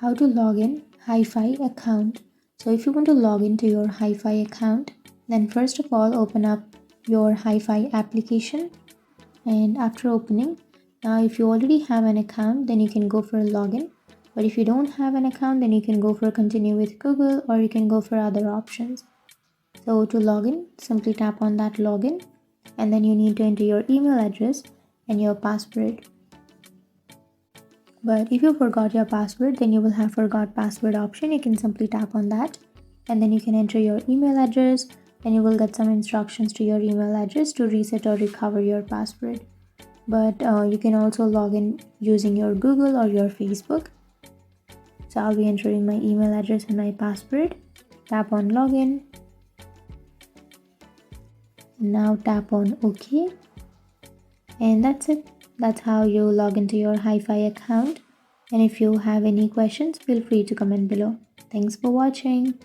How to log in hi5 account. So if you want to log into your hi5 account, then first of all open up your hi5 application, and after opening, now if you already have an account, then you can go for a login. But if you don't have an account, then you can go for continue with Google, or you can go for other options. So to login, simply tap on that login, and then you need to enter your email address and your password. But if you forgot your password, then you will have forgot password option. You can simply tap on that, and then you can enter your email address, and you will get some instructions to your email address to reset or recover your password. But you can also log in using your Google or your Facebook. So I'll be entering my email address and my password. Tap on login. Now tap on OK. And that's it. That's how you log into your hi5 account. And if you have any questions, feel free to comment below. Thanks for watching.